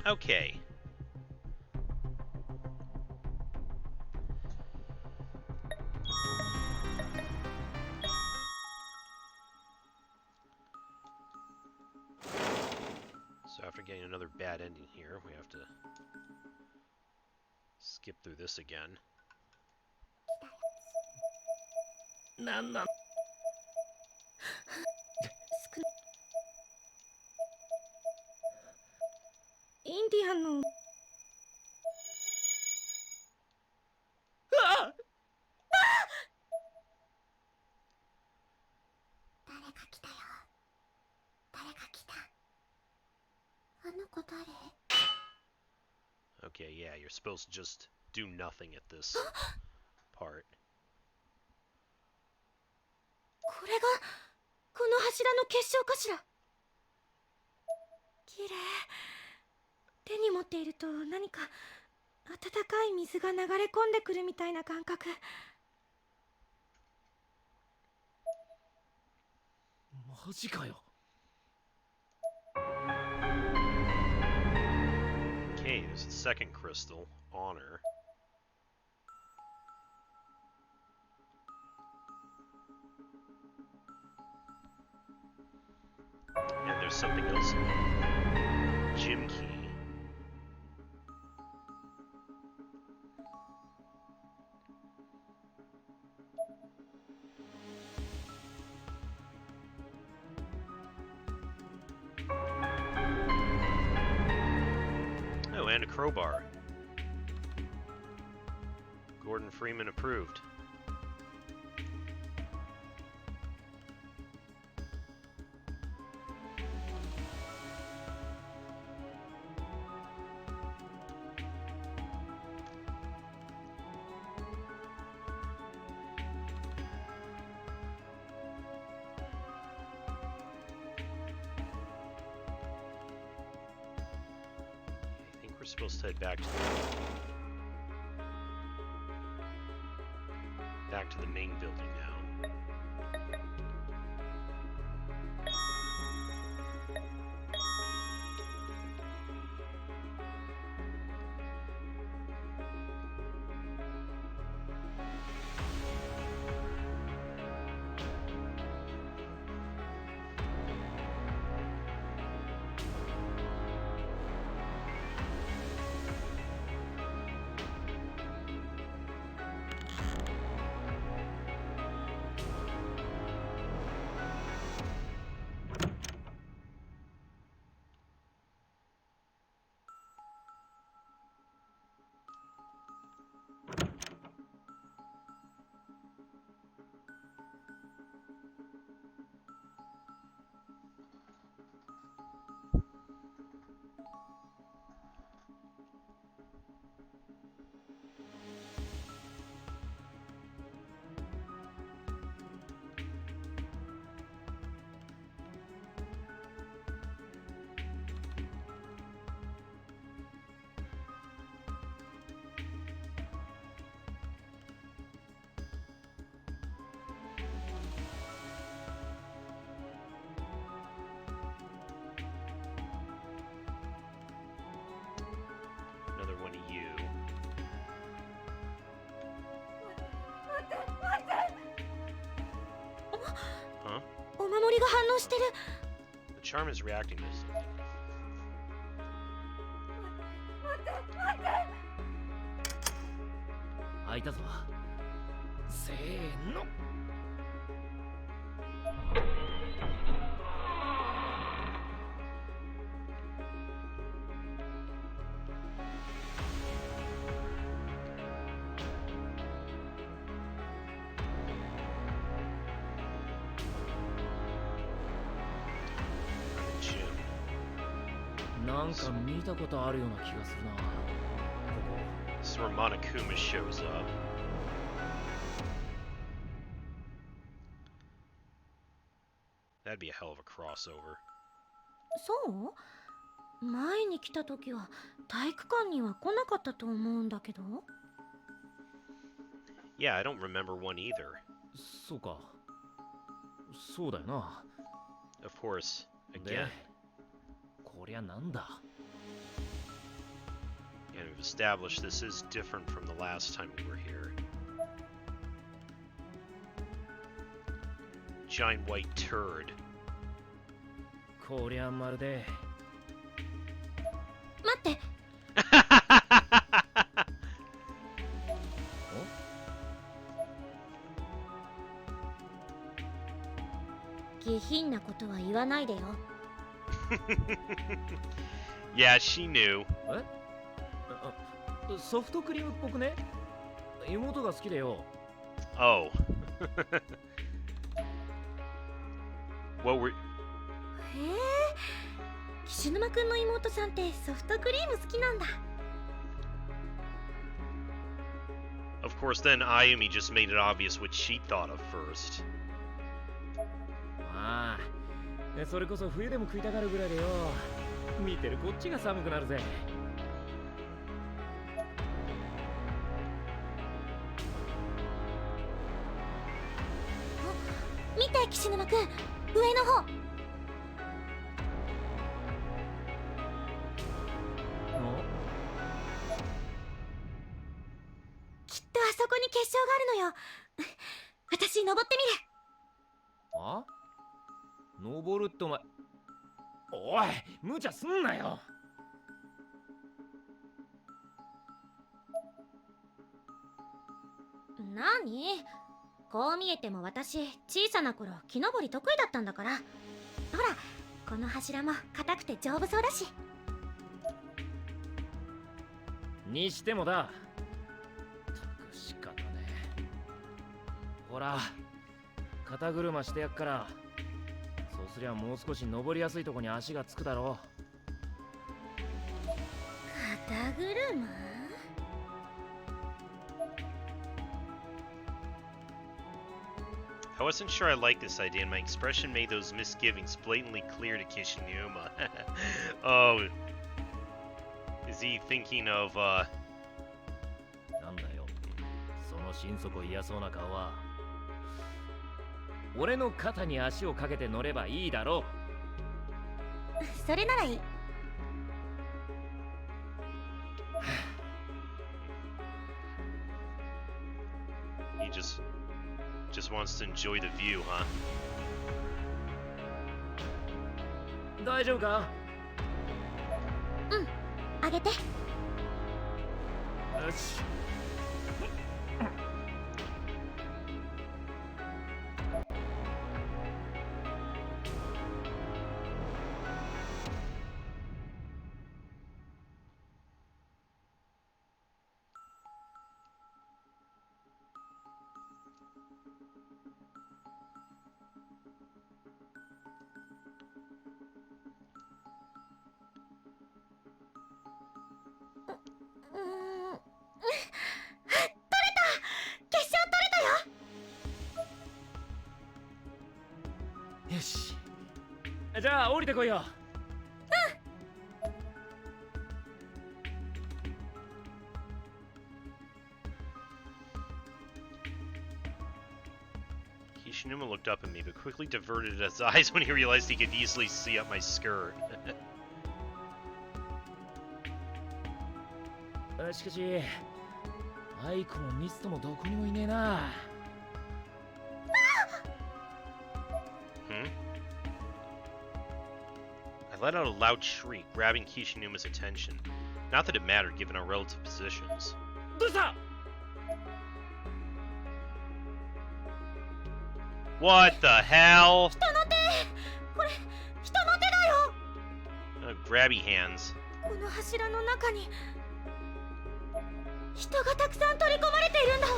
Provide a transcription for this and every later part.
Okay. So after getting another bad ending here, we have to skip through this again. なんなんインディアンのあ誰か来たよ。誰か来た。あの子誰？ Okay, yeah, you're supposed to just do nothing at this part. これがこの柱の結晶かしら。綺麗。手に持っていると何か温かい水が流れ込んでくるみたいな感覚。マジかよ。 Okay, there's the second crystal, Honor. And there's something else in there. Gym key. Oh, and a crowbar. Gordon Freeman approved. I think we're supposed to head back to the main building now. Another one of you. 待って。 Huh? お守りが反応してる。 The charm is reacting to something. 待って。開いたぞ。せーの。なんか見たことあるような気がするな。ここ。 This is where Monokuma shows up. That'd be a hell of a crossover. そう？前に来た時は体育館には来なかったと思うんだけど。 Yeah, I don't remember one either. そうか。そうだよな。 Of course, で again. こりゃなんだ。And we've established this is different from the last time we were here. Giant white turd. こりゃまるで。待って。下品なことは言わないでよ。Yeah, she knew. ソフトクリームっぽくね？妹が好きでよ。Oh. What were... へえ、岸沼くんの妹さんってソフトクリーム好きなんだ。Of course, then Ayumi just made it obvious what she thought of first. まあ、それこそ冬でも食いたがるぐらいでよ。見てるこっちが寒くなるぜ。見て岸沼くん、上の方。きっとあそこに結晶があるのよ。私登ってみる。あ？登るってお前。おい、無茶すんなよ。なに？こう見えても私小さな頃木登り得意だったんだから。ほら、この柱も硬くて丈夫そうだし。にしてもだ。たく仕方ね。ほら、肩車してやっから。そうすりゃもう少し登りやすいとこに足がつくだろう。肩車I wasn't sure I liked this idea, and my expression made those misgivings blatantly clear to Kishinuma. Oh. Is he thinking of, なんだよ、その心底嫌そうな顔は。俺の肩に足をかけて乗ればいいだろう。それならいい。he just wants to enjoy the view, huh? 大丈夫か？うん、あげて。よし。よし、じゃあ降りてこいよ。Kishinuma looked up at me, but quickly diverted his eyes when he realized he could easily see up my skirt. しかし、アイコもミストもどこにもいねえな。I let out a loud shriek, grabbing Kishinuma's attention. Not that it mattered, given our relative positions. どうした？ What the hell? 人の手！これ、人の手だよ！ Grabby hands. この柱の中に人がたくさん取り込まれているんだわ。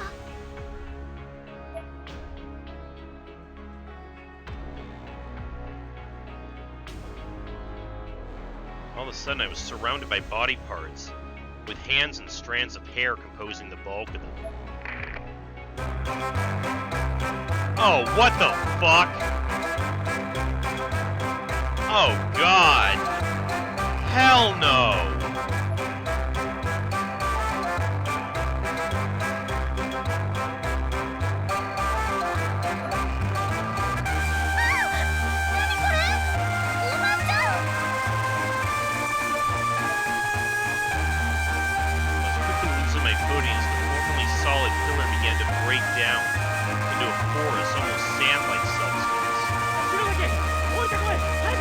All of a sudden, I was surrounded by body parts, with hands and strands of hair composing the bulk of them. Oh, what the fuck? Oh, God. Hell no. down into a porous, almost sand-like substance. 後ろだけ降りてこい早く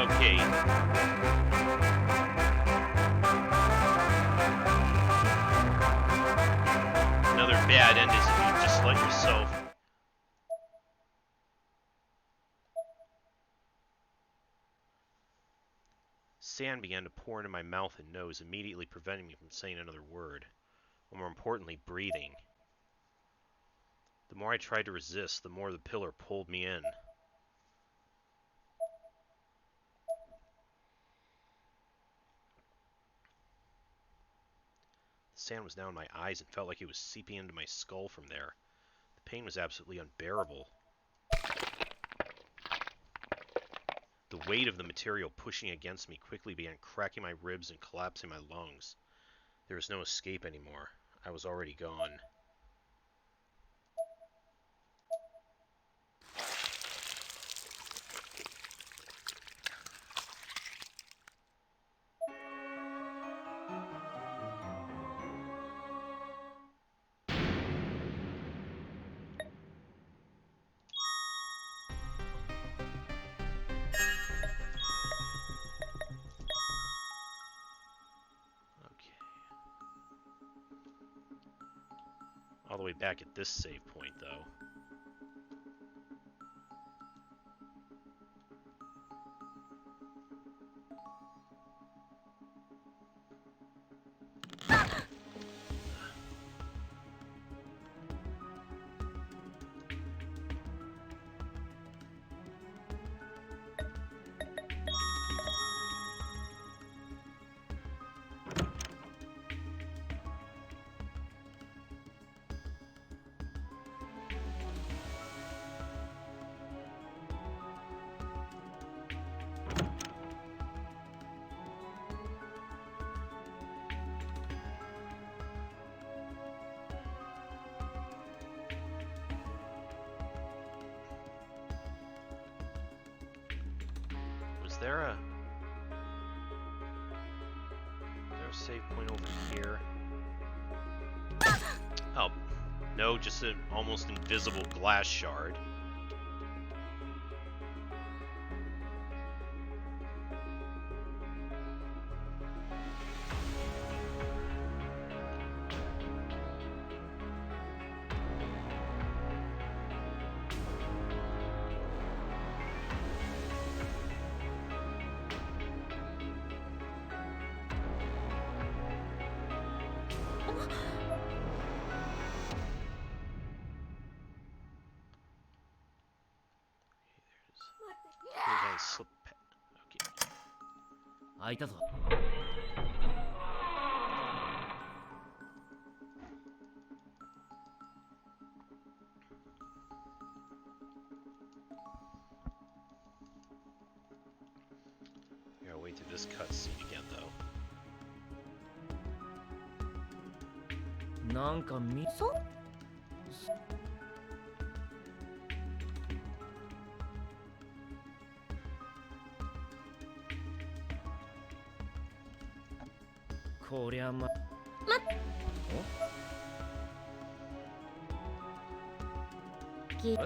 Okay. Another bad end is if you just let yourself... Sand began to pour into my mouth and nose, immediately preventing me from saying another word, or more importantly, breathing. The more I tried to resist, the more the pillar pulled me in. The sand was now in my eyes and felt like it was seeping into my skull from there. The pain was absolutely unbearable. The weight of the material pushing against me quickly began cracking my ribs and collapsing my lungs. There was no escape anymore. I was already gone. All the way back at this save point, though. Is there a save point over here? Oh, no, just an almost invisible glass shard. Slip. Okay. 開いたぞ I gotta wait through this cutscene again, though. なんかみそこりゃまきえ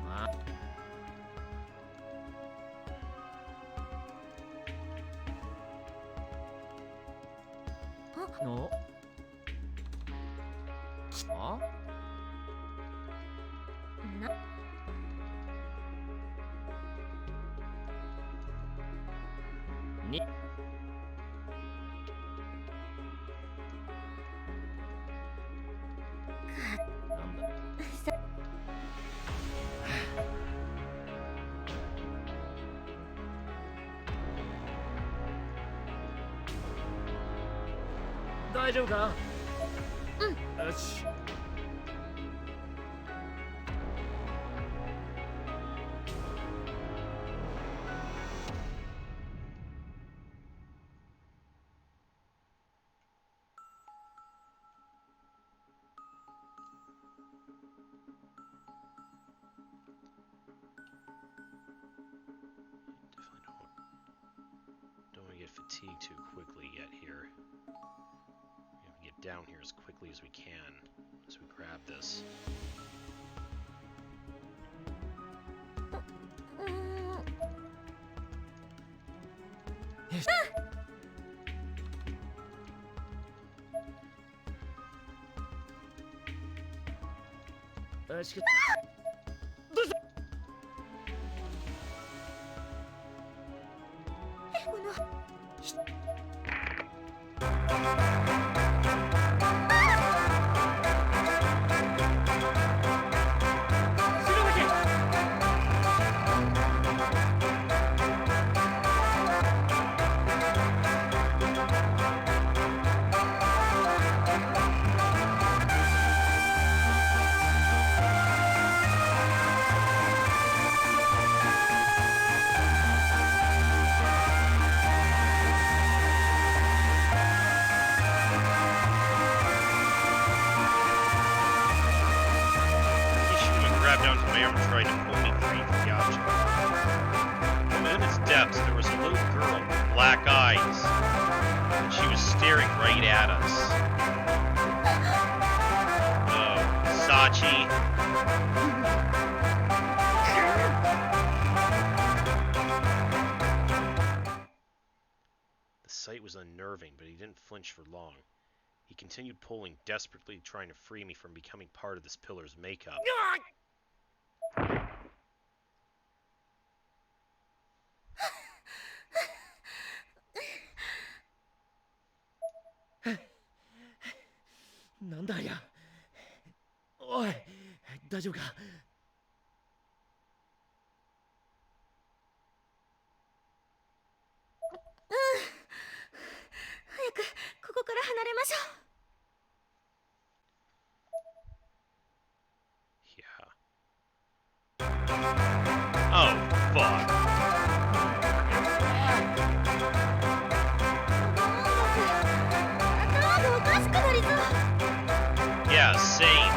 あのあなになんだ大丈夫かうんよし Definitely don't fatigue too quickly yet here. We have to get down here as quickly as we can as we grab this. よし。 Unnerving, but he didn't flinch for long. He continued pulling, desperately trying to free me from becoming part of this pillar's makeup. なんだありゃ。おい、大丈夫か。早くここから離れましょう。 Yeah. Oh, fuck. Yeah, same.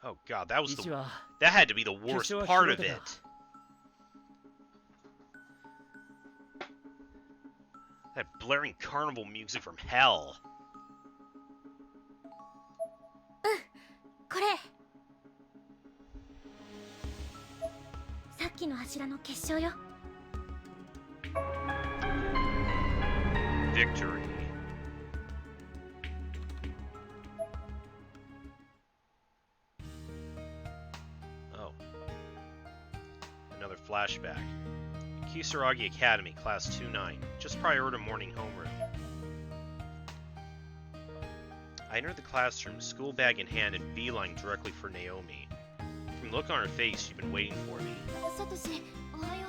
Oh god, that had to be the worst part of it. That blaring carnival music from hell. これ。さっきの柱の結晶よ。 Victory. Oh. Another flashback. Kisaragi Academy, Class 2-9, just prior to morning homeroom. I entered the classroom, school bag in hand, and beeline directly for Naomi. From the look on her face, she'd been waiting for me. Satoshi, ohayo.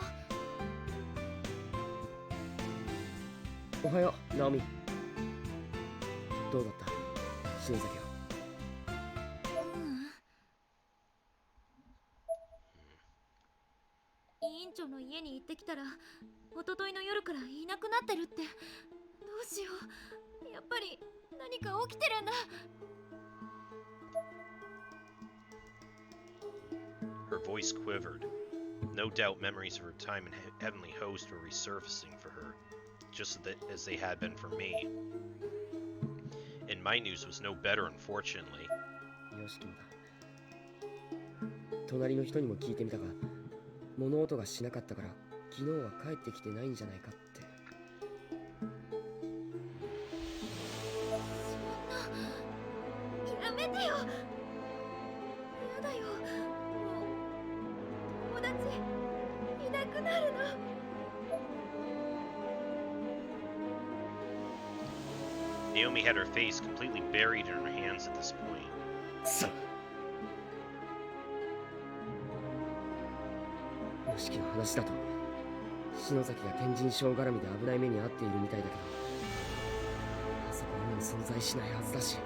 Ohayo, Naomi. どうだった？篠崎は。委員長の家に行ってきたら、一昨日の夜からいなくなってるって。どうしよう。やっぱり何か起きてるんだ。 Her voice quivered. No doubt memories of her time in Heavenly Host were resurfacing for her, just as they had been for me. And my news was no better, unfortunately. よしきもだ。隣の人にも聞いてみたが、物音がしなかったから昨日は帰ってきてないんじゃないかって。そんな、やめてよ。やだよ。もう友達いなくなるの。 Naomi had her face completely buried in her hands at this point. さあ、よしきの話だと篠崎が天神賞絡みで危ない目に遭っているみたいだけど、あそこはもう存在しないはずだし。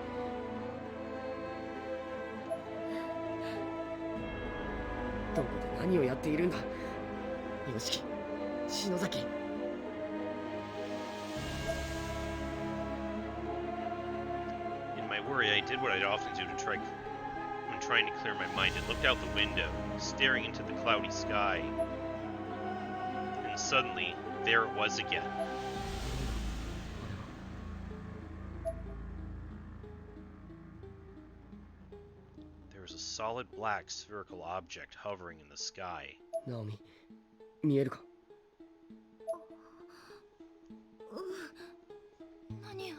どこで何をやっているんだ、よしき、篠崎。worry, I did what I'd often do to try when trying to clear my mind. I looked out the window, staring into the cloudy sky. And suddenly, there it was again. There was a solid black spherical object hovering in the sky. ナオミ、見えるか？何あれ。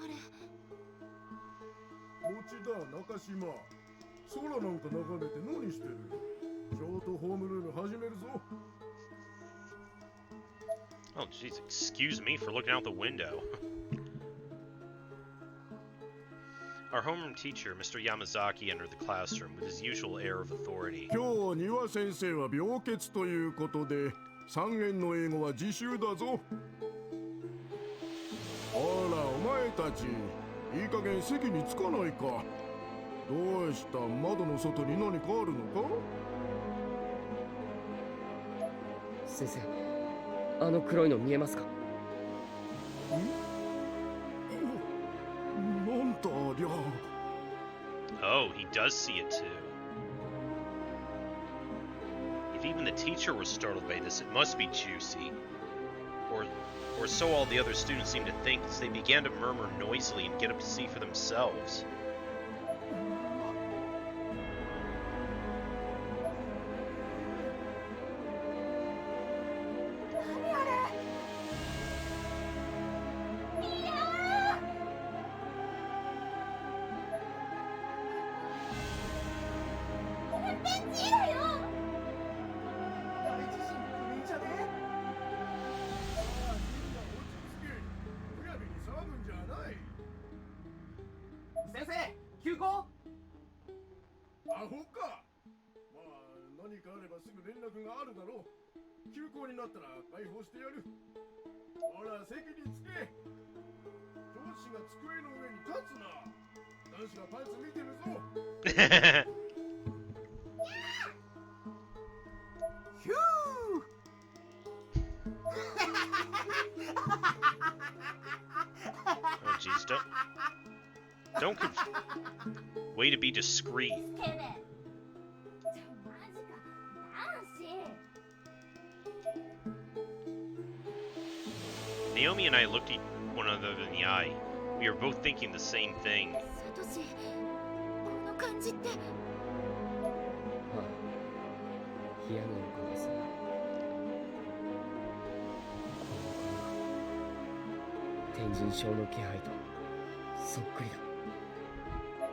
持田中島、空なんか眺めて何してる？ショートホームルーム始めるぞ。 Oh, jeez, excuse me for looking out the window. Our homeroom teacher, Mr. Yamazaki, entered the classroom with his usual air of authority. 今日庭先生は病欠ということで、3限の英語は自習だぞ。ほら、お前たち、いい加減席に着かないか。どうした？窓の外に何かあるのか？先生、あの黒いの見えますか？なんだりゃ。 Oh, he does see it too. If even the teacher was startled by this, it must be juicy. Or so all the other students seemed to think as they began to murmur noisily and get up to see for themselves. Oh, jeez, don't way to be discreet. Naomi and I looked at one another in the eye. We were both thinking the same thing. サトシ、この感じって。はい。冷やの子です。天神症の気配とそっくりだ。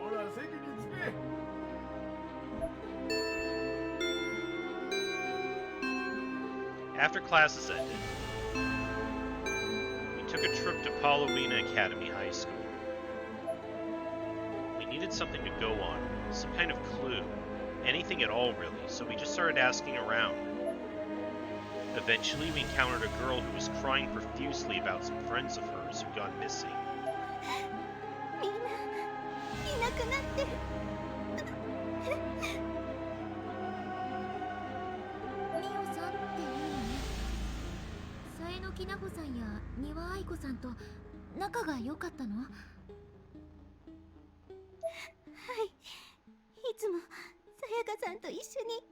ほら、席に着け。 After classes ended, we took a trip to Palomina Academy High School. We needed something to go on, some kind of clue, anything at all really, so we just started asking around. Eventually, we encountered a girl who was crying profusely about some friends of hers who'd gone missing. みんないなくなってる。ミオさんっていうのね。さえのきなほさんや丹羽愛子さんと仲が良かったの？はい、いつもさやかさんと一緒に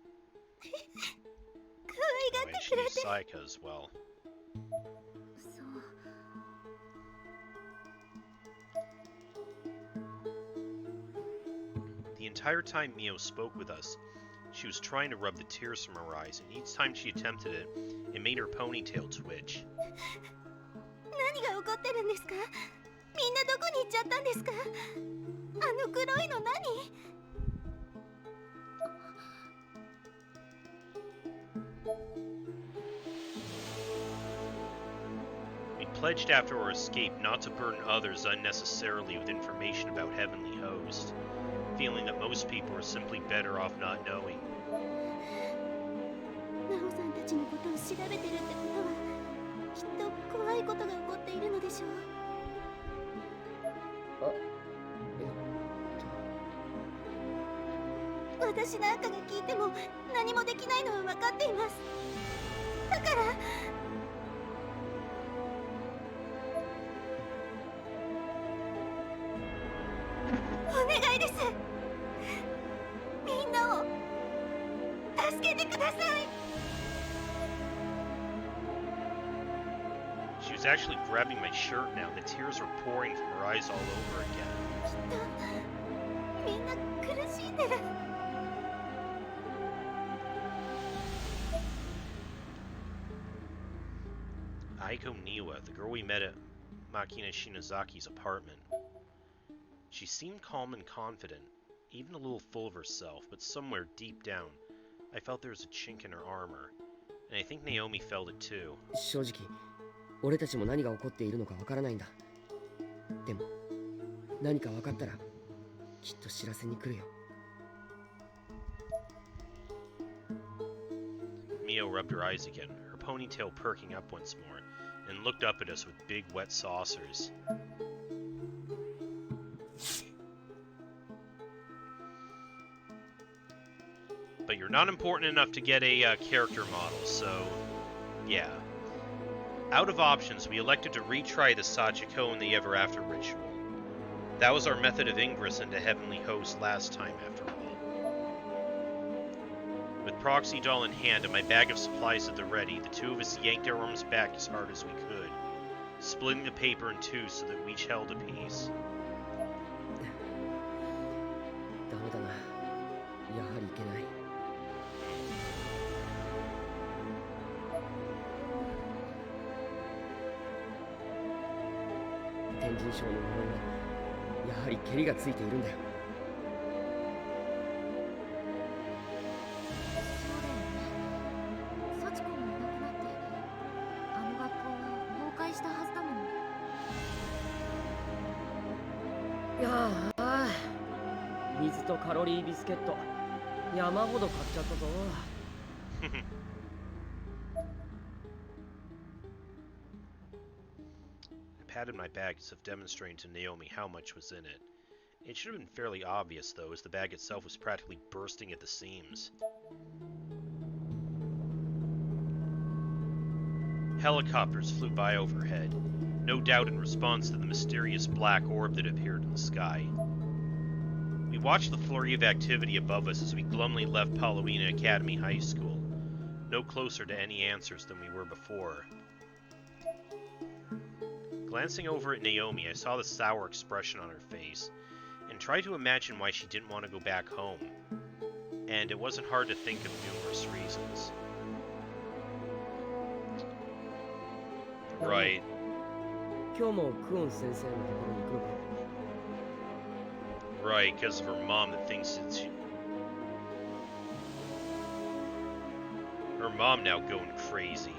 可愛がってくれて。 Sayaka as well. そう。 The entire time Mio spoke with us, she was trying to rub the tears from her eyes, and each time she attempted it, it made her ponytail twitch. 何が起こってるんですか？みんなどこに行っちゃったんですか？あの黒いの何？ We pledged after our escape not to burden others unnecessarily with information about Heavenly Host, feeling that most people are simply better off not knowing. ナオさんたちのことを調べてるってことは、きっと怖いことが起こっているのでしょう。私なんかが聞いても何もできないのは分かっています。だから。 そお願いです。みんなを助けてください。 She was actually grabbing my shirt now. The tears were pouring from her eyes all over again. きっとみんな苦しんでる。 Aiko Niwa, the girl we met at Makina Shinazaki's apartment. She seemed calm and confident, even a little full of herself, but somewhere deep down, I felt there was a chink in her armor, and I think Naomi felt it too. 正直俺たちも何が起こっているのかわからないんだ。でも何か分かったらきっと知らせに来るよ。 Mio rubbed her eyes again, her ponytail perking up once more, and looked up at us with big wet saucers. But you're not important enough to get a character model, so yeah. Out of options, we elected to retry the Sachiko and the Ever After ritual. That was our method of ingress into Heavenly Host last time, after all. With Proxy Doll in hand and my bag of supplies at the ready, the two of us yanked our arms back as hard as we could, splitting the paper in two so that we each held a piece. ダメだな。やはりいけない。天神賞の呪いはやはりケリがついているんだよ。そうだよね。幸子もいなくなってあの学校は崩壊したはずだもの。いやあ、水とカロリービスケット山ほど買っちゃったぞ。I patted my bag as if demonstrating to Naomi how much was in it. It should have been fairly obvious, though, as the bag itself was practically bursting at the seams. Helicopters flew by overhead, no doubt in response to the mysterious black orb that appeared in the sky. We watched the flurry of activity above us as we glumly left Palomina Academy High School, no closer to any answers than we were before. Glancing over at Naomi, I saw the sour expression on her face, and tried to imagine why she didn't want to go back home. And it wasn't hard to think of numerous reasons. Right. 今日もクオン先生のところに行くのか。 Right, because of her mom that thinks that she... Her mom now going crazy.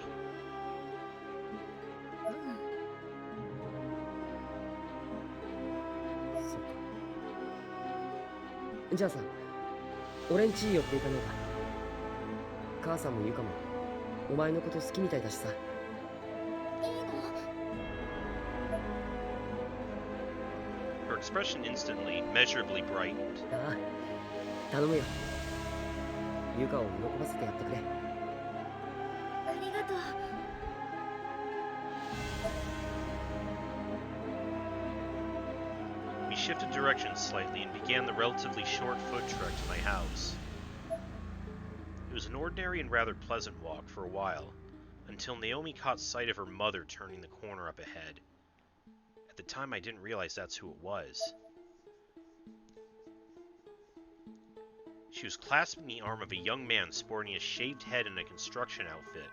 そっか。じゃあさ、俺ん家寄っていかねえか。母さんもゆかもお前のこと好きみたいだしさ。いいの？ Her expression instantly, measurably brightened. ああ、頼むよ。ゆかを喜ばせてやってくれ。ありがとう。 We shifted directions slightly and began the relatively short foot trek to my house. It was an ordinary and rather pleasant walk for a while, until Naomi caught sight of her mother turning the corner up ahead. At the time, I didn't realize that's who it was. She was clasping the arm of a young man sporting a shaved head and a construction outfit,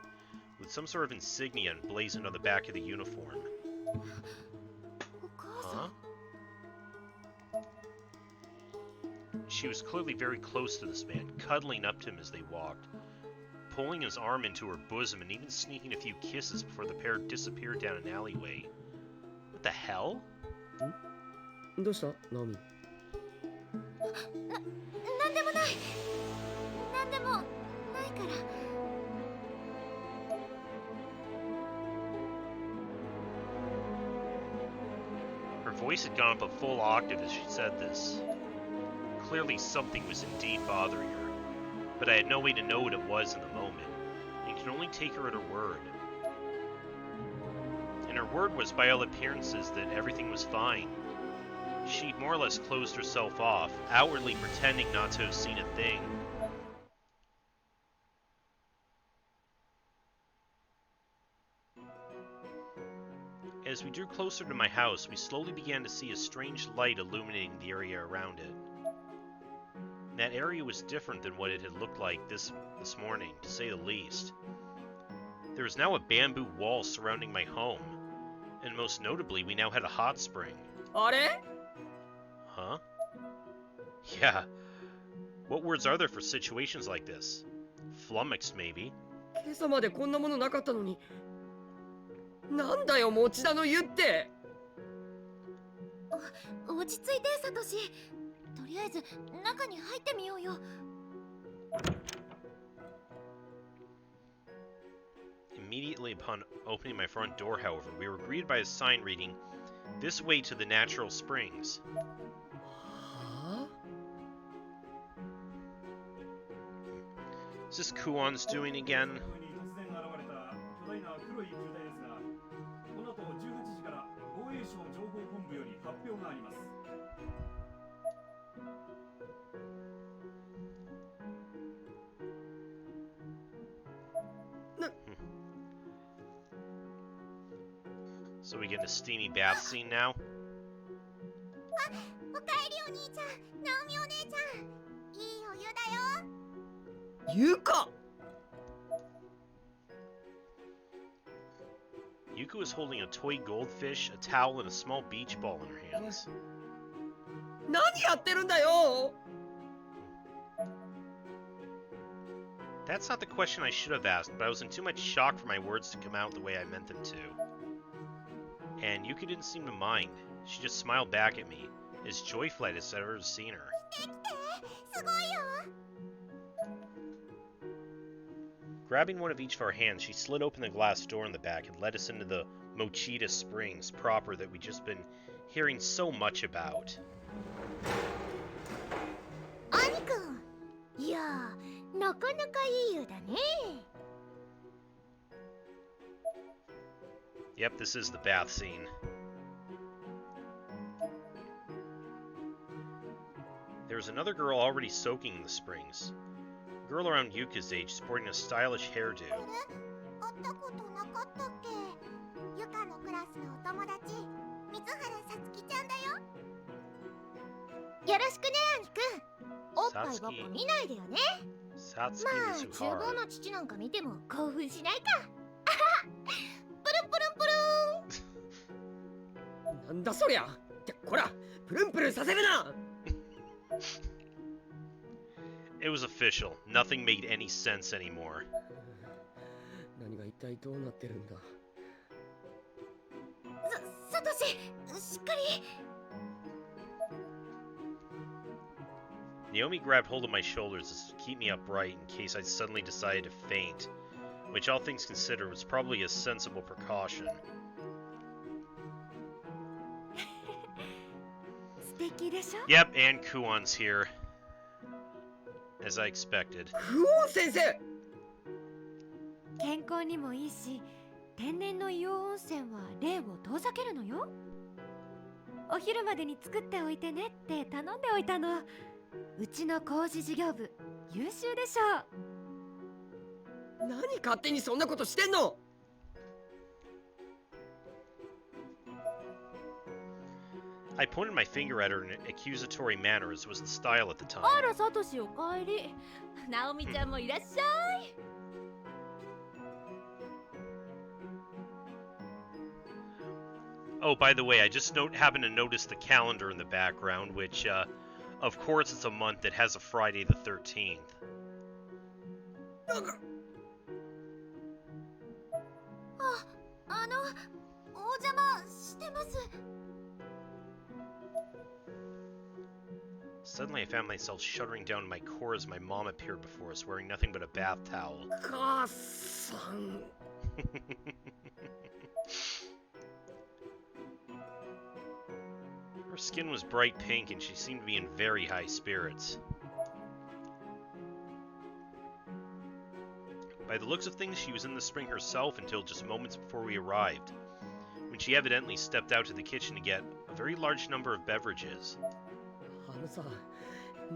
with some sort of insignia emblazoned on the back of the uniform. お母さん。 Huh? She was clearly very close to this man, cuddling up to him as they walked, pulling his arm into her bosom and even sneaking a few kisses before the pair disappeared down an alleyway. What the hell? どうしたナオミ。なんでもない。なんでもないから。 Her voice had gone up a full octave as she said this. Clearly something was indeed bothering her, but I had no way to know what it was in the moment, and could only take her at her word. And her word was, by all appearances, that everything was fine. She more or less closed herself off, outwardly pretending not to have seen a thing. As we drew closer to my house, we slowly began to see a strange light illuminating the area around it. That area was different than what it had looked like this morning, to say the least. There was now a bamboo wall surrounding my home, and most notably, we now had a hot spring. あれ Huh? Yeah. What words are there for situations like this? Flummoxed, maybe. 今朝までこんなものなかったのに。なんだよ、持田の湯って。落ち着いて、サトシ。とりあえず中に入ってみようよ。Immediately upon opening my front door, however, we were greeted by a sign reading, "This way to the natural springs." は Is this Kuon's doing again? 突然現れた巨大な黒い球体ですが、この後18時から防衛省情報本部より発表があります。 So we get a steamy bath scene now? おかえりお兄ちゃん、ナオミお姉ちゃん。いいお湯だよ。ぁ湯か Yuka was holding a toy goldfish, a towel, and a small beach ball in her hands. 何やってるんだよ That's not the question I should have asked, but I was in too much shock for my words to come out the way I meant them to. And Yuka didn't seem to mind. She just smiled back at me, as joyful as I'd ever seen her. 来て来て、すごいよ。 Grabbing one of each of our hands, she slid open the glass door in the back and led us into the Mochita Springs proper that we'd just been hearing so much about. 兄くん、いやー、なかなかいい湯だね。 Yep, this is the bath scene. There was another girl already soaking in the springs. A girl around Yuka's age sporting a stylish hairdo. あれ、会ったことなかったっけ。ゆかのクラスのお友達、水原さつきちゃんだよ。よろしくね、兄くん。おっぱいばっか見ないでよね。 Satsuki まあ、厨房 Mizuhara. の父なんか見ても興奮しないか。プルンプルンプルン。なんだそりゃってこらプルンプルンさせるな It was official. Nothing made any sense anymore. 何が一体どうなってるんだサトシ、しっかり。 Naomi grabbed hold of my shoulders to keep me upright in case I suddenly decided to faint, which all things considered was probably a sensible precaution. 素敵でしょ。 Yep, and Kuon's here. As I expected. クオン先生健康にもいいし、天然の硫黄温泉は霊を遠ざけるのよ。お昼までに作っておいてねって頼んでおいたの。うちの工事事業部優秀でしょう。何勝手にそんなことしてんの I pointed my finger at her in an accusatory manner, as was the style at the time. あら、サトシおかえり。ナオミちゃんもいらっしゃい。 Oh, by the way, I just happened to notice the calendar in the background, which, of course, it's a month that has a Friday the 13th. お邪魔してます。 Suddenly, I found myself shuddering down to my core as my mom appeared before us, wearing nothing but a bath towel. 母さん Her skin was bright pink, and she seemed to be in very high spirits. By the looks of things, she was in the spring herself until just moments before we arrived, when she evidently stepped out to the kitchen to get a very large number of beverages. あのさ、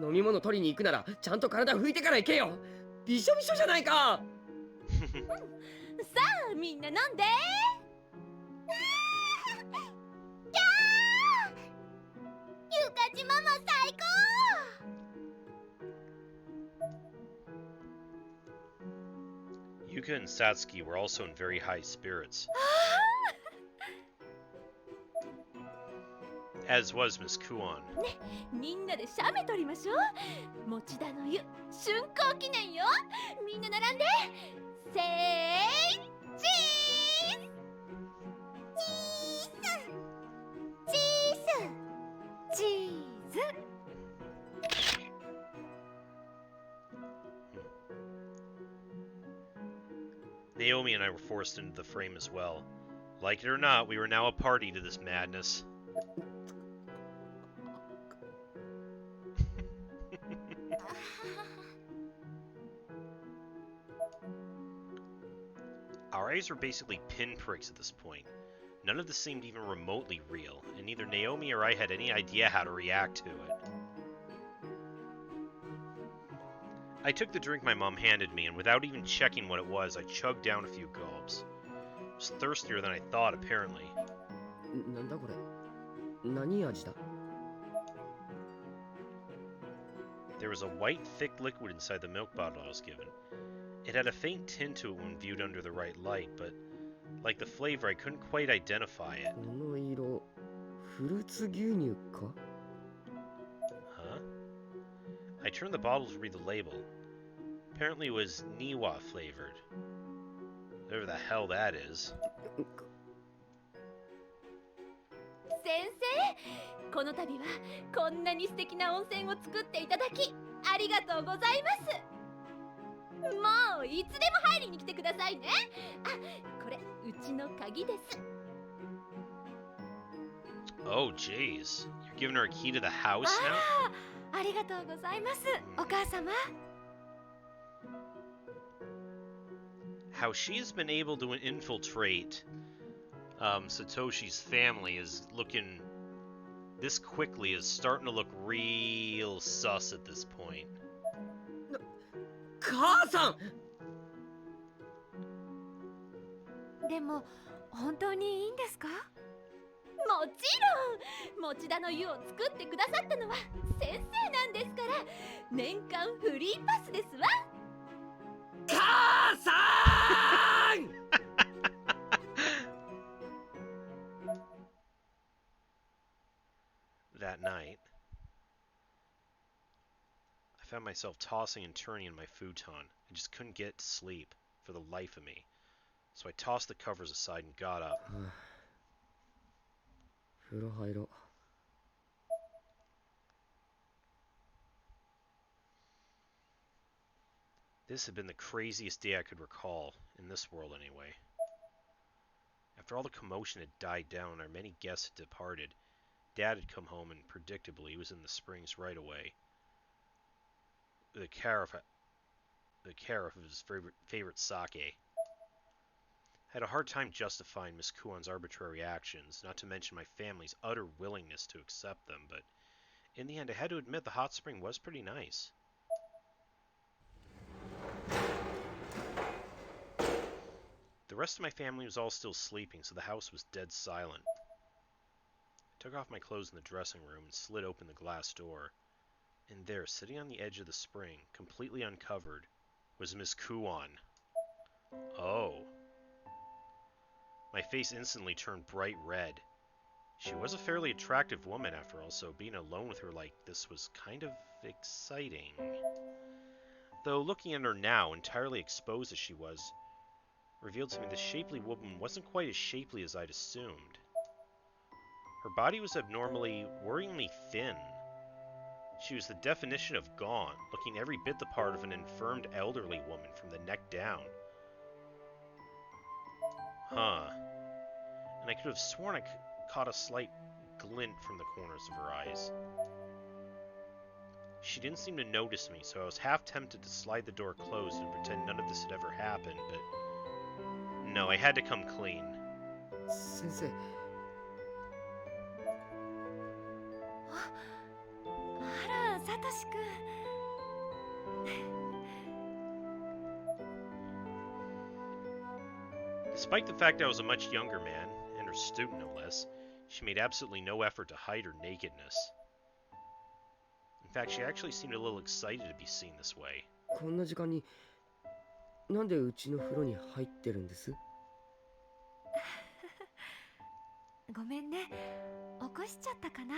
飲み物取りに行くならちゃんと体拭いてから行けよ。びしょびしょじゃないか。さあみんな飲んで。ゆかちママ最高。 Yuka and Satsuki were also in very high spirits, as was Miss Kuon. みんなでシャメ取りましょう。持田の湯竣工記念よ。みんな並んで。せーチーズ。チーズ。チーズ。 Naomi and I were forced into the frame as well. Like it or not, we were now a party to this madness. Our eyes were basically pinpricks at this point. None of this seemed even remotely real, and neither Naomi or I had any idea how to react to it. I took the drink my mom handed me, and without even checking what it was, I chugged down a few gulps. I was thirstier than I thought, apparently. なんだこれ。何味だ。 There was a white, thick liquid inside the milk bottle I was given. It had a faint tint to it when viewed under the right light, but like the flavor, I couldn't quite identify it. この色、フルーツ牛乳か。 Huh? I turned the bottle to read the label. Apparently it was Niwa flavored. Whatever the hell that is. 先生、この度はこんなに素敵な温泉を作っていただきありがとうございます。もういつでも入りに来てくださいね。あ、これうちの鍵です。 Oh, jeez. You're giving her a key to the house now? ありがとうございます、お母様。 How she's been able to infiltrate Satoshi's family is looking this quickly is starting to look real sus at this point. 母さん。でも本当にいいんですか？もちろん。持田の湯を作ってくださったのは先生なんですから、年間フリーパスですわ。母さん。That night, I found myself tossing and turning in my futon. I just couldn't get to sleep for the life of me. So I tossed the covers aside and got up. 風呂入ろう。 This had been the craziest day I could recall, in this world anyway. After all the commotion had died down and our many guests had departed, Dad had come home and predictably he was in the springs right away. The carafe of his favorite sake. I had a hard time justifying Miss Kuon's arbitrary actions, not to mention my family's utter willingness to accept them, but in the end I had to admit the hot spring was pretty nice. The rest of my family was all still sleeping, so the house was dead silent. I took off my clothes in the dressing room and slid open the glass door. And there, sitting on the edge of the spring, completely uncovered, was Miss Kuon. Oh. My face instantly turned bright red. She was a fairly attractive woman after all, so being alone with her like this was kind of exciting. Though looking at her now, entirely exposed as she was, revealed to me the shapely woman wasn't quite as shapely as I'd assumed. Her body was abnormally, worryingly thin. She was the definition of gaunt, looking every bit the part of an infirmed elderly woman from the neck down. Huh. And I could have sworn I caught a slight glint from the corners of her eyes. She didn't seem to notice me, so I was half tempted to slide the door closed and pretend none of this had ever happened, but no, I had to come clean. 先生。あらサトシくん。Despite the fact I was a much younger man, and her student no less, she made absolutely no effort to hide her nakedness. In fact, she actually seemed a little excited to be seen this way. こんな時間になんでうちの風呂に入ってるんです？ごめんね、起こしちゃったかな。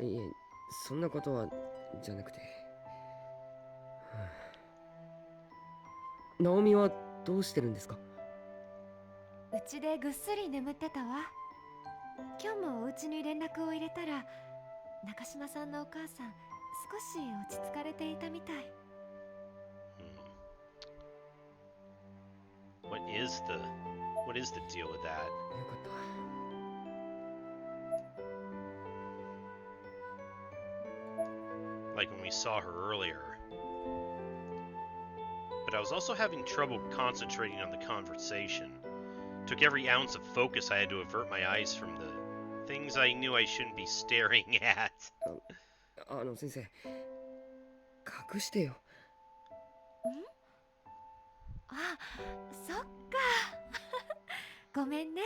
いえ、そんなことはじゃなくて。ナオミはどうしてるんですか？うちでぐっすり眠ってたわ。今日もお家に連絡を入れたら、中島さんのお母さん少し落ち着かれていたみたい。What is the deal with that? よかった。Like when we saw her earlier. But I was also having trouble concentrating on the conversation. Took every ounce of focus I had to avert my eyes from the things I knew I shouldn't be staring at. 先生、隠してよ。あ、そっか。ごめんね。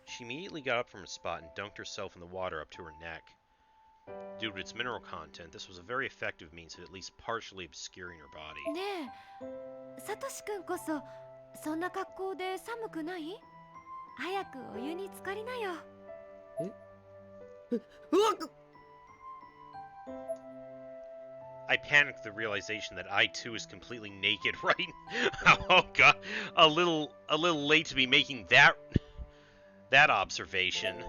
She immediately got up from her spot and dunked herself in the water up to her neck. Due to its mineral content, this was a very effective means of at least partially obscuring her body. ねえ、サトシくんこそそんな格好で寒くない？早くお湯に浸かりなよ。うわっ！ I panicked at the realization that I too was completely naked right Oh god, a little late to be making that observation.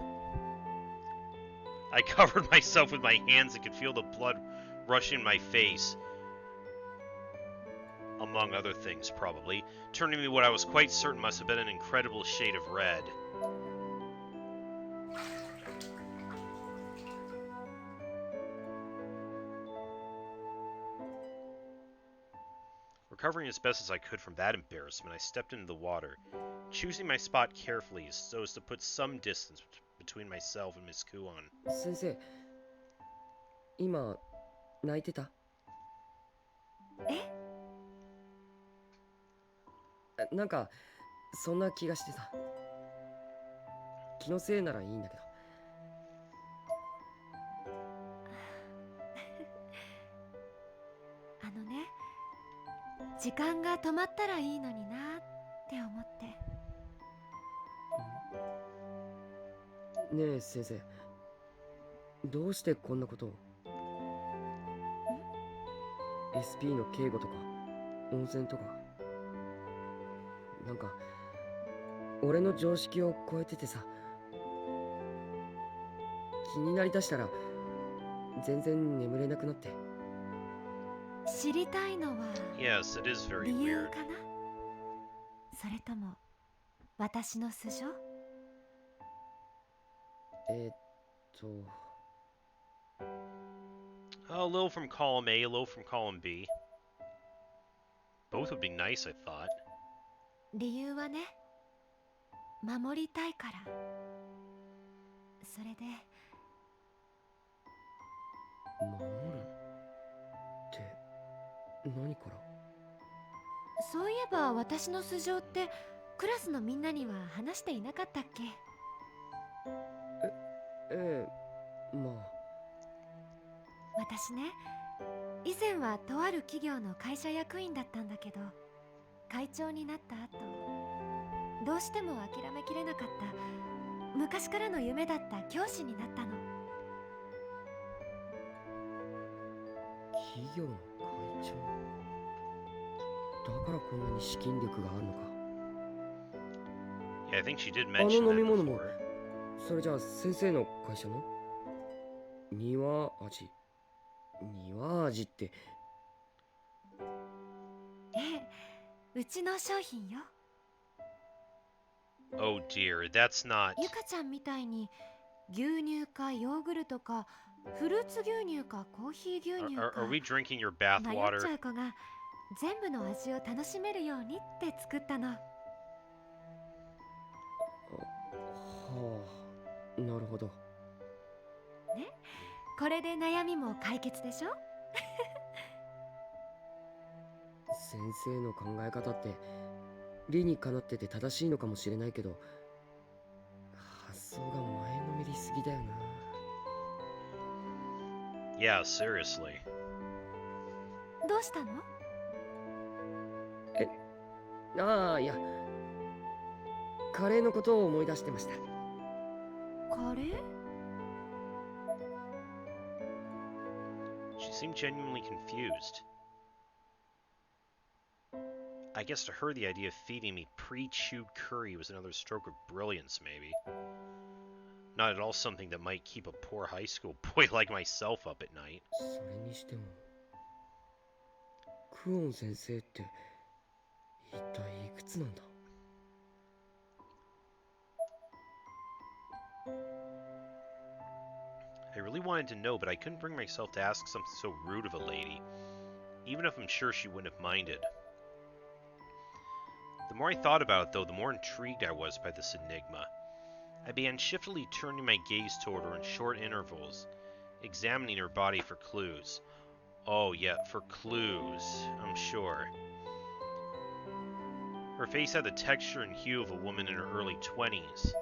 I covered myself with my hands and could feel the blood rush in my face. Among other things, probably, turning me what I was quite certain must have been an incredible shade of red. Recovering as best as I could from that embarrassment, I stepped into the water, choosing my spot carefully so as to put some distance between myself and Miss Kuon. 先生、今泣いてた？なんかそんな気がしてさ。気のせいならいいんだけど。あのね、時間が止まったらいいのになって思って。ねえ先生、どうしてこんなことを？ SP の警護とか温泉とか、なんか俺の常識を超えててさ、気になりだしたら全然眠れなくなって。知りたいのは Yes, it is very 理由 weird. かな？それとも私の素性？A little from column A, a little from column B. Both would be nice, I thought. 理由はね、守りたいから。それで守るって何から？そういえば私の素性ってクラスのみんなには話していなかったっけ？ええ、まあ。私ね、以前はとある企業の会社役員だったんだけど、会長になった後、どうしても諦めきれなかった昔からの夢だった教師になったの。企業の会長だからこんなに資金力があるのか。 Yeah, I think she did あの mention 飲み that 物も before. それじゃあ先生の会社の庭味？庭味って。ええ、うちの商品よ。 Oh dear, that's not... ゆかちゃんみたいに牛乳かヨーグルトかフルーツ牛乳かコーヒー牛乳 Are か we drinking your 迷っ bathwater? ちゃう子が全部の味を楽しめるようにって作ったの。はるほど。これで悩みも解決でしょ。先生の考え方って理にかなってて正しいのかもしれないけど、発想が前のめりすぎだよな。Yeah, seriously. どうしたの？ああ、いや、カレーのことを思い出してました。カレー？ She seemed genuinely confused. I guess to her the idea of feeding me pre-chewed curry was another stroke of brilliance, maybe. Not at all something that might keep a poor high school boy like myself up at night. それにしても、クオン先生って一体いくつなんだ？ I really wanted to know, but I couldn't bring myself to ask something so rude of a lady, even if I'm sure she wouldn't have minded. The more I thought about it, though, the more intrigued I was by this enigma. I began shiftily turning my gaze toward her in short intervals, examining her body for clues. Oh, yeah, for clues, I'm sure. Her face had the texture and hue of a woman in her early 20s,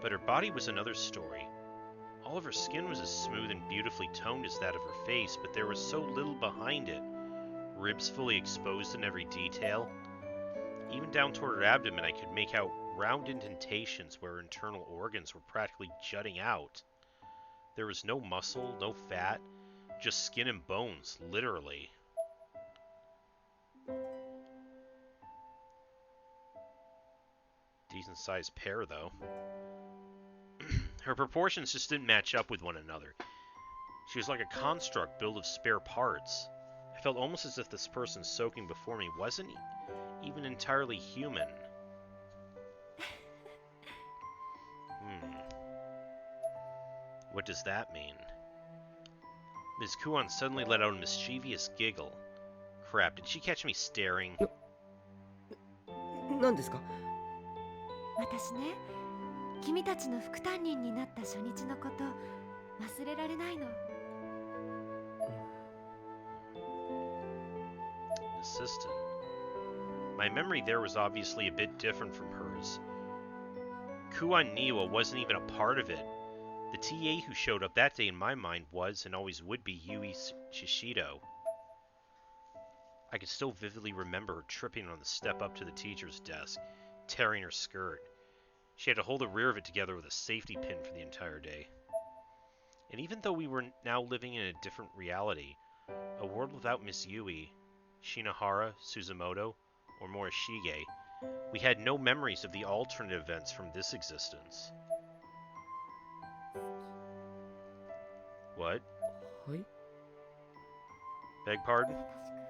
but her body was another story. All of her skin was as smooth and beautifully toned as that of her face, but there was so little behind it. Ribs fully exposed in every detail. Even down toward her abdomen, I could make out round indentations where her internal organs were practically jutting out. There was no muscle, no fat, just skin and bones, literally. Decent sized pair, though. Her proportions just didn't match up with one another. She was like a construct built of spare parts. I felt almost as if this person soaking before me wasn't even entirely human. What does that mean? Ms. Kuan suddenly let out a mischievous giggle. Crap, did she catch me staring? 何ですか？私ね、君たちの副担任になった初日のこと忘れられないの。Assistant. My memory there was obviously a bit different from hers. Kuan Niwa wasn't even a part of it. The TA who showed up that day in my mind was and always would be Yui Shishido. I could still vividly remember her tripping on the step up to the teacher's desk, tearing her skirt. She had to hold the rear of it together with a safety pin for the entire day. And even though we were now living in a different reality, a world without Miss Yui, Shinohara, Suzumoto, or Morishige, we had no memories of the alternate events from this existence. What? はい。 Beg pardon? 大好きよ。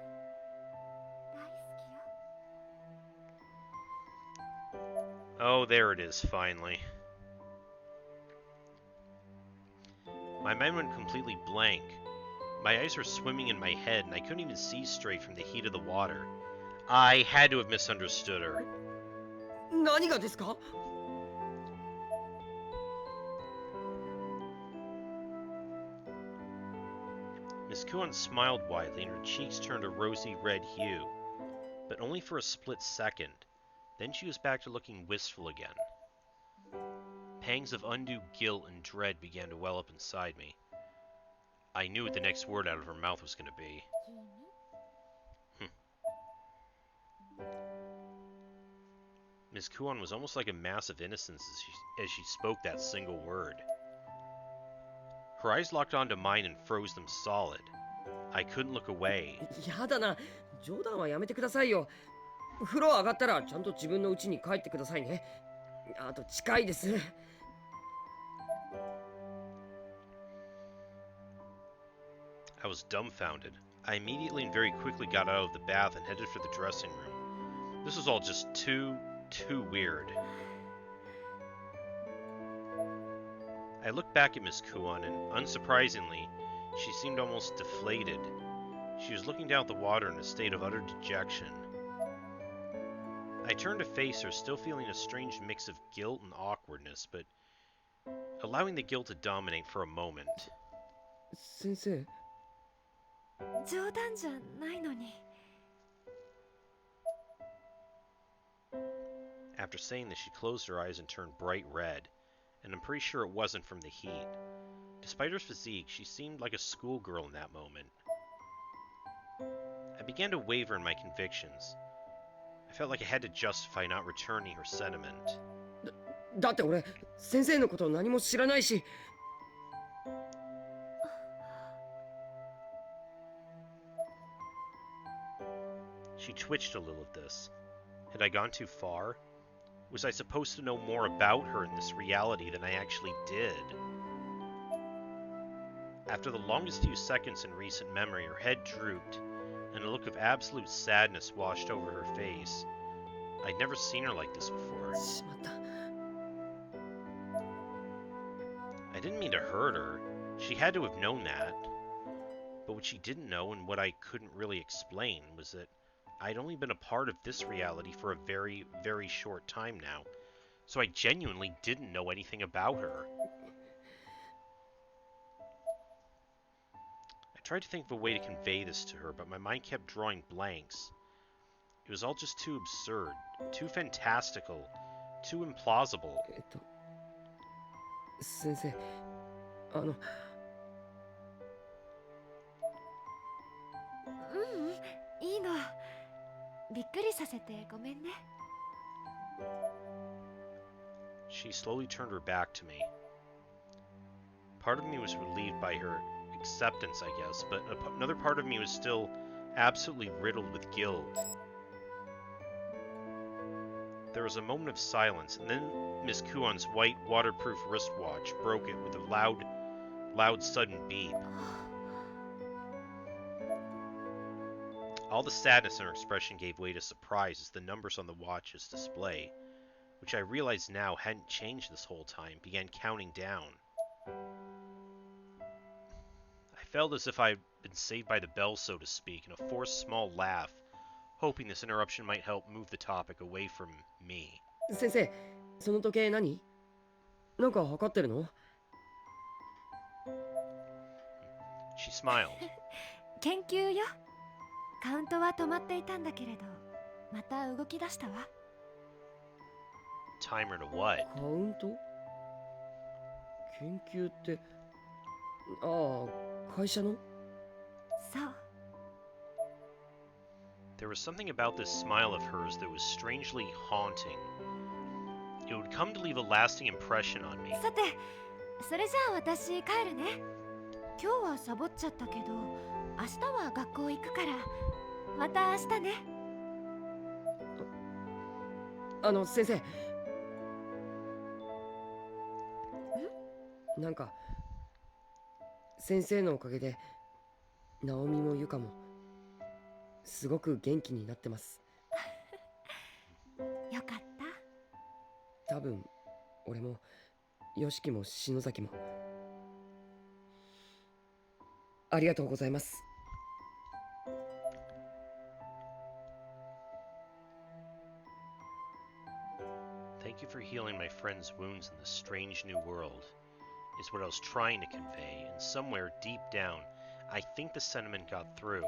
Oh, there it is, finally. My mind went completely blank. My eyes were swimming in my head, and I couldn't even see straight from the heat of the water. I had to have misunderstood her. 何がですか？ Miss Kuan smiled widely, and her cheeks turned a rosy red hue. But only for a split second. Then she was back to looking wistful again. Pangs of undue guilt and dread began to well up inside me. I knew what the next word out of her mouth was going to be. 君 Miss Kuan was almost like a mass of innocence as she spoke that single word. Her eyes locked onto mine and froze them solid. I couldn't look away. やだな、冗談はやめてくださいよ。風呂上がったらちゃんと自分の家に帰ってくださいね。あと近いです。 I was dumbfounded. I immediately and very quickly got out of the bath and headed for the dressing room. This was all just too weird. I looked back at Miss Kuan, and unsurprisingly, she seemed almost deflated. She was looking down at the water in a state of utter dejection. I turned to face her, still feeling a strange mix of guilt and awkwardness, but allowing the guilt to dominate for a moment. 先生、冗談じゃないのに。 After saying this, she closed her eyes and turned bright red, and I'm pretty sure it wasn't from the heat. Despite her physique, she seemed like a schoolgirl in that moment. I began to waver in my convictions. I felt like I had to justify not returning her sentiment. だって俺先生のこと何も知らないし。She twitched a little at this. Had I gone too far? Was I supposed to know more about her in this reality than I actually did? After the longest few seconds in recent memory, her head drooped, and a look of absolute sadness washed over her face. I'd never seen her like this before. しまった。 I didn't mean to hurt her. She had to have known that. But what she didn't know, and what I couldn't really explain, was that I'd only been a part of this reality for a very, very short time now. So I genuinely didn't know anything about her. I tried to think of a way to convey this to her, but my mind kept drawing blanks. It was all just too absurd, too fantastical, too implausible. 先生、ううん、いいの。びっくりさせてごめんね。 She slowly turned her back to me. Part of me was relieved by her acceptance, I guess, but another part of me was still absolutely riddled with guilt. There was a moment of silence, and then Miss Kuon's white, waterproof wristwatch broke it with a loud sudden beep. All the sadness in her expression gave way to surprise as the numbers on the watch's display, which I realized now hadn't changed this whole time, began counting down. I felt as if I had been saved by the bell, so to speak, and a forced small laugh, hoping this interruption might help move the topic away from me. 先生、その時計何？なんか測ってるの？ She smiled. 研究よ。カウントは止まっていたんだけれど、また動き出したわ。 Timer to what? カウント？研究って、ああ、会社の？そう。 There was something about this smile of hers that was strangely haunting. It would come to leave a lasting impression on me. さて、それじゃあ私帰るね。今日はサボっちゃったけど、明日は学校行くから、また明日ね。先生。なんか先生のおかげでナオミもユカもすごく元気になってます。よかった。多分俺もヨシキも篠崎もありがとうございます。Thank you for healing my friend's wounds in this strange new world, is what I was trying to convey, and somewhere deep down, I think the sentiment got through.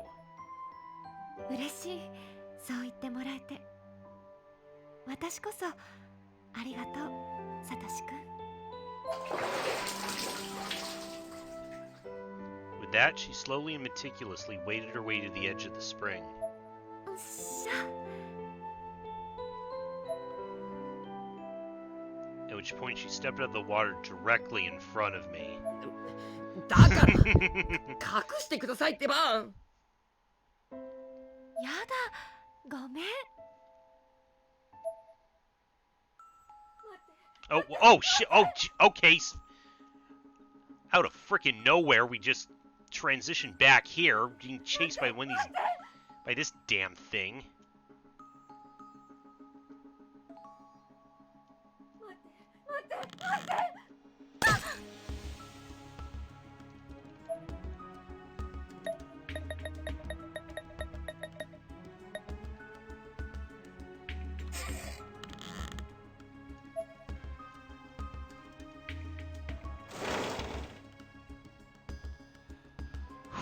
嬉しい、そう言ってもらえて。私こそありがとう、サトシくん。 With that, she slowly and meticulously waded her way to the edge of the spring. しゃ。 At which point she stepped out of the water directly in front of me. だから隠してくださいってば。やだ、ごめん。 Oh shit! Okay. Out of freaking nowhere, we just transitioned back here, being chased by by this damn thing.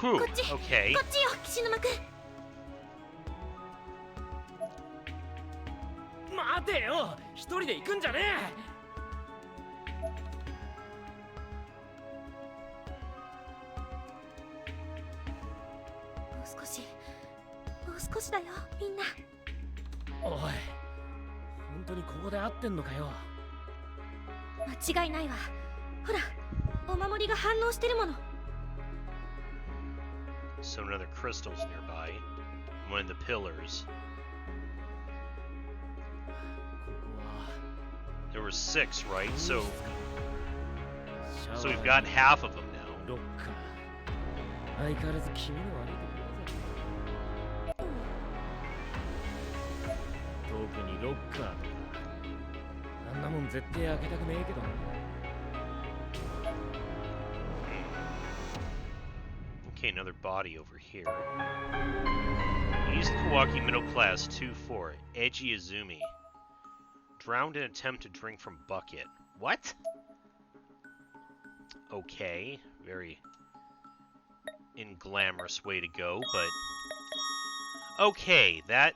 Whew, こっち okay. こっちよ岸沼くん。待てよ、一人で行くんじゃねもう少しだよみんな。え。おい、本当にここで合ってんのかよ。間違いないわ。ほらお守りが反応してるもの。 So another crystal's nearby. One of the pillars. ここは There were 6, right? So シャワー we've got half of them now. ロッカー。相変わらず気味の悪いところだぜ。特にロッカーとか。あんなもん絶対開けたくねえけどな。Okay, another body over here. East Kawaki Middle Class 2-4. Eiji Izumi. Drowned in attempt to drink from bucket. What? Okay, very inglamorous way to go, but... Okay, that...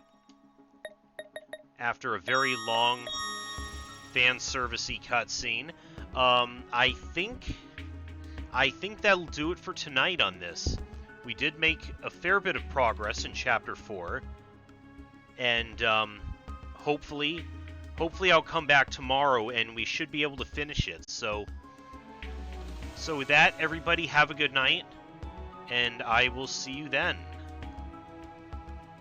After a very long fan service-y cutscene, I think that'll do it for tonight on this. We did make a fair bit of progress in Chapter 4, and hopefully I'll come back tomorrow and we should be able to finish it. So with that, everybody have a good night, and I will see you then.